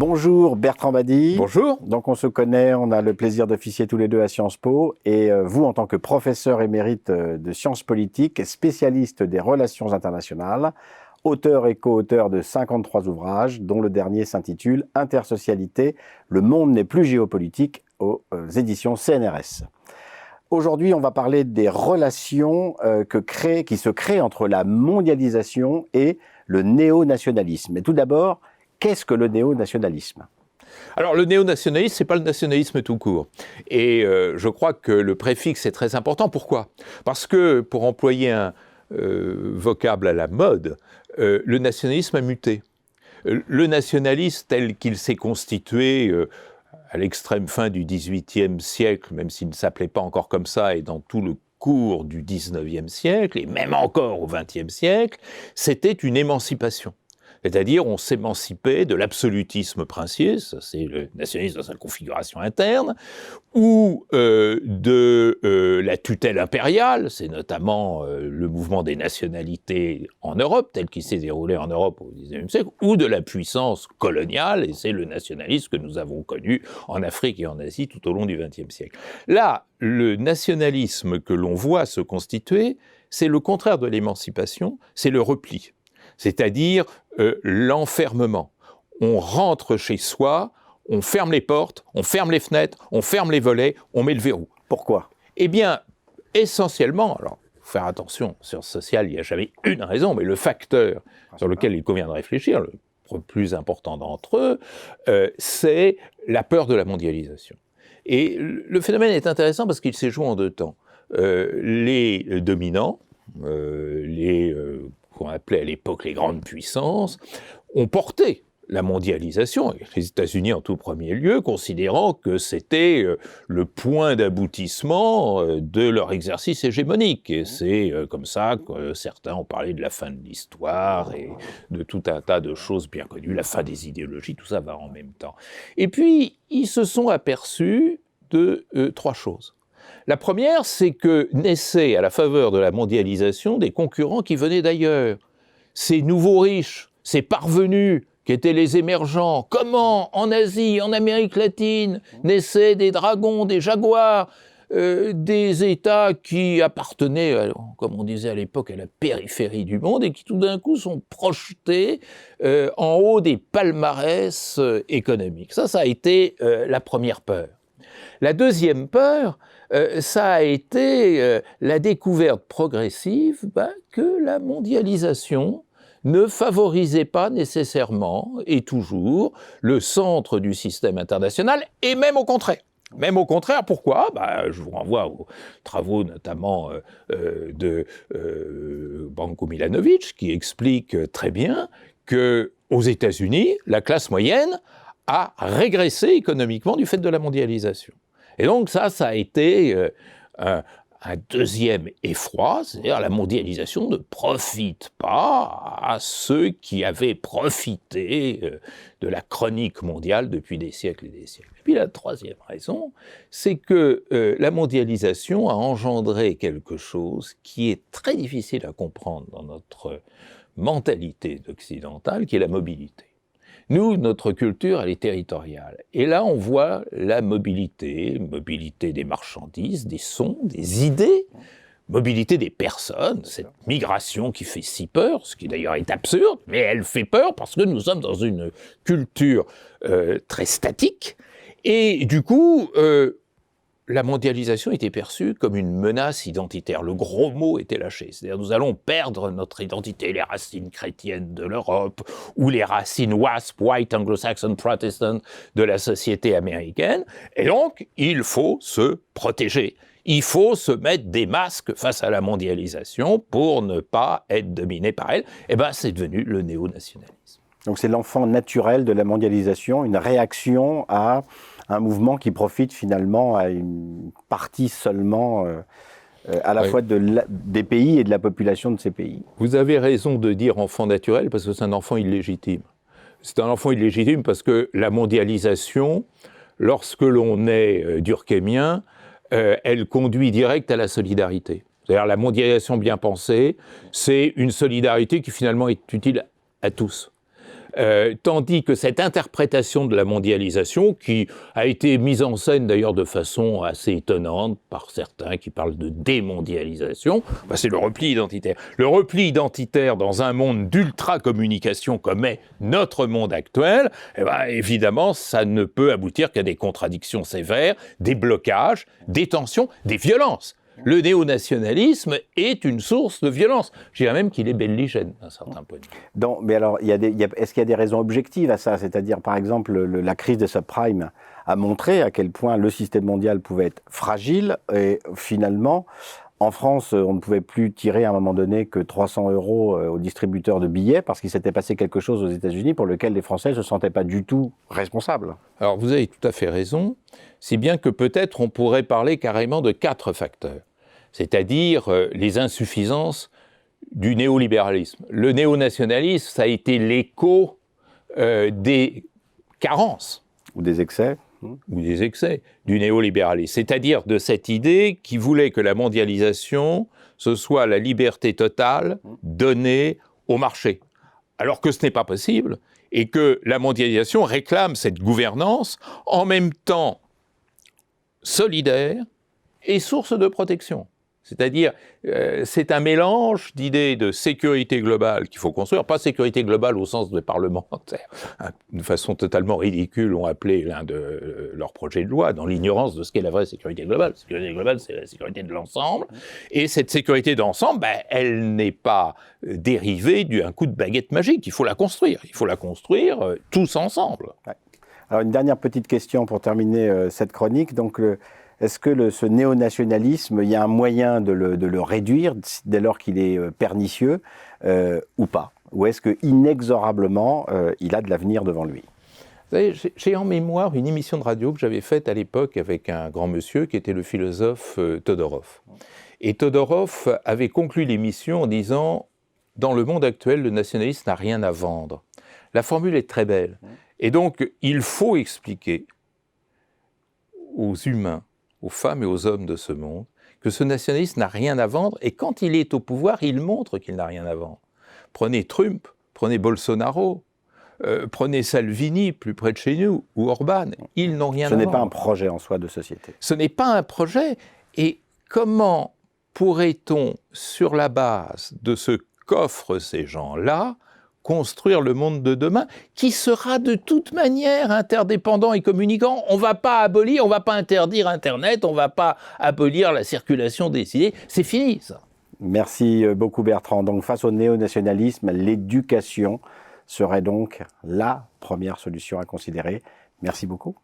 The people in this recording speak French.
Bonjour Bertrand Badi. Bonjour. Donc on se connaît, on a le plaisir d'officier tous les deux à Sciences Po. Et vous, en tant que professeur émérite de sciences politiques, spécialiste des relations internationales, auteur et co-auteur de 53 ouvrages, dont le dernier s'intitule « Intersocialité, le monde n'est plus géopolitique » aux éditions CNRS. Aujourd'hui, on va parler des relations qui se créent entre la mondialisation et le néo-nationalisme. Mais tout d'abord, qu'est-ce que le néo-nationalisme ? Alors, le néo-nationalisme, ce n'est pas le nationalisme tout court. Et je crois que le préfixe est très important. Pourquoi ? Parce que, pour employer un vocable à la mode, le nationalisme a muté. Le nationalisme tel qu'il s'est constitué à l'extrême fin du XVIIIe siècle, même s'il ne s'appelait pas encore comme ça, et dans tout le cours du XIXe siècle, et même encore au XXe siècle, c'était une émancipation. C'est-à-dire, on s'émancipait de l'absolutisme princier, ça c'est le nationalisme dans sa configuration interne, ou de la tutelle impériale, c'est notamment le mouvement des nationalités en Europe, tel qu'il s'est déroulé en Europe au XIXe siècle, ou de la puissance coloniale, et c'est le nationalisme que nous avons connu en Afrique et en Asie tout au long du XXe siècle. Là, le nationalisme que l'on voit se constituer, c'est le contraire de l'émancipation, c'est le repli. C'est-à-dire l'enfermement. On rentre chez soi, on ferme les portes, on ferme les fenêtres, on ferme les volets, on met le verrou. Pourquoi ? Eh bien, essentiellement, alors, faut faire attention, sur social, il n'y a jamais une raison, mais le facteur sur lequel il convient de réfléchir, le plus important d'entre eux, c'est la peur de la mondialisation. Et le phénomène est intéressant parce qu'il s'est joué en deux temps. Les dominants, qu'on appelait à l'époque les grandes puissances, ont porté la mondialisation, et les États-Unis en tout premier lieu, considérant que c'était le point d'aboutissement de leur exercice hégémonique. Et c'est comme ça que certains ont parlé de la fin de l'histoire et de tout un tas de choses bien connues, la fin des idéologies, tout ça va en même temps. Et puis, ils se sont aperçus de trois choses. La première, c'est que naissaient à la faveur de la mondialisation des concurrents qui venaient d'ailleurs. Ces nouveaux riches, ces parvenus qui étaient les émergents, comment en Asie, en Amérique latine, naissaient des dragons, des jaguars, des États qui appartenaient, comme on disait à l'époque, à la périphérie du monde et qui tout d'un coup sont projetés en haut des palmarès économiques. Ça a été la première peur. La deuxième peur, ça a été la découverte progressive que la mondialisation ne favorisait pas nécessairement et toujours le centre du système international, et même au contraire. Même au contraire, pourquoi ? Je vous renvoie aux travaux notamment de Branko Milanovic, qui explique très bien qu'aux États-Unis, la classe moyenne a régressé économiquement du fait de la mondialisation. Et donc ça a été un deuxième effroi, c'est-à-dire la mondialisation ne profite pas à ceux qui avaient profité de la chronique mondiale depuis des siècles et des siècles. Et puis la troisième raison, c'est que la mondialisation a engendré quelque chose qui est très difficile à comprendre dans notre mentalité occidentale, qui est la mobilité. Nous, notre culture, elle est territoriale. Et là, on voit la mobilité des marchandises, des sons, des idées, mobilité des personnes, cette migration qui fait si peur, ce qui d'ailleurs est absurde, mais elle fait peur parce que nous sommes dans une culture très statique. Et du coup, la mondialisation était perçue comme une menace identitaire. Le gros mot était lâché. C'est-à-dire, nous allons perdre notre identité, les racines chrétiennes de l'Europe, ou les racines WASP, White Anglo-Saxon Protestant, de la société américaine. Et donc, il faut se protéger. Il faut se mettre des masques face à la mondialisation pour ne pas être dominé par elle. Et c'est devenu le néo-nationalisme. Donc c'est l'enfant naturel de la mondialisation, une réaction à un mouvement qui profite finalement à une partie seulement à la fois des pays et de la population de ces pays. Vous avez raison de dire enfant naturel parce que c'est un enfant illégitime. C'est un enfant illégitime parce que la mondialisation, lorsque l'on est durkheimien, elle conduit direct à la solidarité. C'est-à-dire la mondialisation bien pensée, c'est une solidarité qui finalement est utile à tous. Tandis que cette interprétation de la mondialisation, qui a été mise en scène d'ailleurs de façon assez étonnante par certains qui parlent de démondialisation, c'est le repli identitaire. Le repli identitaire dans un monde d'ultra-communication comme est notre monde actuel, évidemment, ça ne peut aboutir qu'à des contradictions sévères, des blocages, des tensions, des violences. Le néonationalisme est une source de violence. Je dirais même qu'il est belligène, d'un certain point de vue. Mais alors, est-ce qu'il y a des raisons objectives à ça? C'est-à-dire, par exemple, la crise des subprimes a montré à quel point le système mondial pouvait être fragile, et finalement, en France, on ne pouvait plus tirer à un moment donné que 300 € aux distributeurs de billets parce qu'il s'était passé quelque chose aux États-Unis pour lequel les Français ne se sentaient pas du tout responsables. Alors, vous avez tout à fait raison, si bien que peut-être on pourrait parler carrément de 4 facteurs, c'est-à-dire les insuffisances du néolibéralisme. Le néonationalisme, ça a été l'écho des carences. Ou des excès. Ou des excès du néolibéralisme, c'est-à-dire de cette idée qui voulait que la mondialisation, ce soit la liberté totale donnée au marché, alors que ce n'est pas possible, et que la mondialisation réclame cette gouvernance en même temps solidaire et source de protection. C'est-à-dire, c'est un mélange d'idées de sécurité globale qu'il faut construire, pas sécurité globale au sens des parlementaires, de façon totalement ridicule, ont appelé l'un de leurs projets de loi, dans l'ignorance de ce qu'est la vraie sécurité globale. La sécurité globale, c'est la sécurité de l'ensemble, et cette sécurité d'ensemble, elle n'est pas dérivée d'un coup de baguette magique, il faut la construire tous ensemble. Ouais. Alors une dernière petite question pour terminer cette chronique, donc est-ce que ce néonationalisme, il y a un moyen de le réduire dès lors qu'il est pernicieux ou pas? Ou est-ce que inexorablement, il a de l'avenir devant lui? Vous savez, j'ai en mémoire une émission de radio que j'avais faite à l'époque avec un grand monsieur qui était le philosophe Todorov. Et Todorov avait conclu l'émission en disant « Dans le monde actuel, le nationalisme n'a rien à vendre ». La formule est très belle. Et donc, il faut expliquer aux humains, aux femmes et aux hommes de ce monde, que ce nationalisme n'a rien à vendre, et quand il est au pouvoir, il montre qu'il n'a rien à vendre. Prenez Trump, prenez Bolsonaro, prenez Salvini, plus près de chez nous, ou Orban, ils n'ont rien à vendre. Ce n'est pas un projet en soi de société. Ce n'est pas un projet, et comment pourrait-on, sur la base de ce qu'offrent ces gens-là, construire le monde de demain, qui sera de toute manière interdépendant et communicant. On ne va pas abolir, on ne va pas interdire Internet, on ne va pas abolir la circulation des idées. C'est fini, ça. Merci beaucoup, Bertrand. Donc, face au néonationalisme, l'éducation serait donc la première solution à considérer. Merci beaucoup.